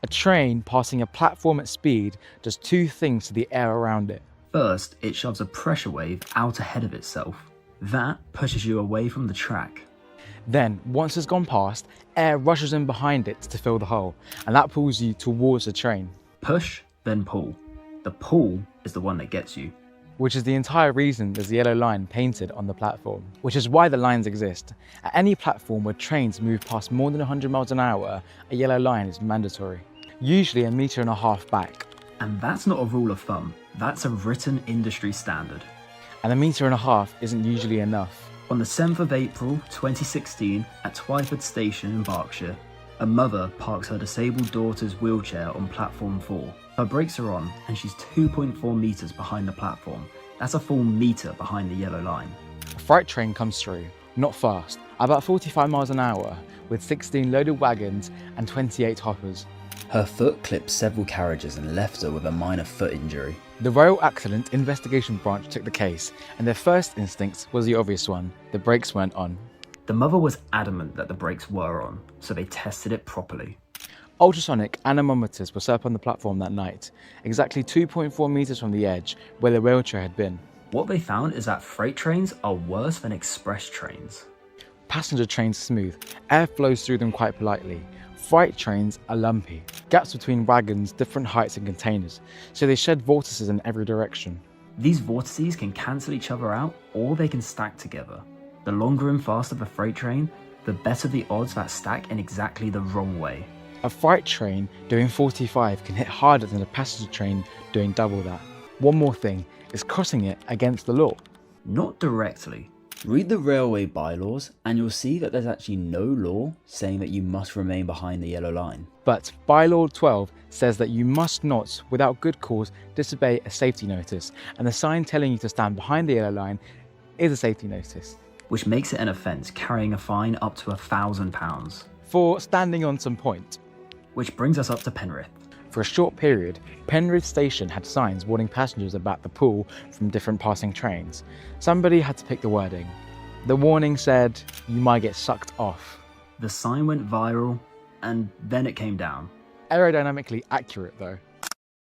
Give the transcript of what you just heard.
A train passing a platform at speed does two things to the air around it. First, it shoves a pressure wave out ahead of itself. That pushes you away from the track. Then, once it's gone past, air rushes in behind it to fill the hole, and that pulls you towards the train. Push, then pull. The pull is the one that gets you. Which is the entire reason there's a yellow line painted on the platform. Which is why the lines exist. At any platform where trains move past more than 100 miles an hour, a yellow line is mandatory. Usually 1.5 meters back. And that's not a rule of thumb, that's a written industry standard. And 1.5 meters isn't usually enough. On the 7th of April 2016 at Twyford Station in Berkshire, a mother parks her disabled daughter's wheelchair on platform 4. Her brakes are on and she's 2.4 meters behind the platform. That's a full meter behind the yellow line. A freight train comes through, not fast, about 45 miles an hour, with 16 loaded wagons and 28 hoppers. Her foot clipped several carriages and left her with a minor foot injury. The Royal Accident Investigation Branch took the case, and their first instinct was the obvious one: the brakes weren't on. The mother was adamant that the brakes were on, so they tested it properly. Ultrasonic anemometers were set up on the platform that night, exactly 2.4 meters from the edge where the wheelchair had been. What they found is that freight trains are worse than express trains. Passenger trains are smooth, air flows through them quite politely. Freight trains are lumpy, gaps between wagons, different heights and containers, so they shed vortices in every direction. These vortices can cancel each other out or they can stack together. The longer and faster the freight train, the better the odds that stack in exactly the wrong way. A freight train doing 45 can hit harder than a passenger train doing double that. One more thing, is crossing it against the law? Not directly. Read the railway bylaws and you'll see that there's actually no law saying that you must remain behind the yellow line. But Bylaw 12 says that you must not, without good cause, disobey a safety notice, and the sign telling you to stand behind the yellow line is a safety notice. Which makes it an offence, carrying a fine up to £1,000. For standing on some point. Which brings us up to Penrith. For a short period, Penrith Station had signs warning passengers about the pull from different passing trains. Somebody had to pick the wording. The warning said, "You might get sucked off." The sign went viral, and then it came down. Aerodynamically accurate though.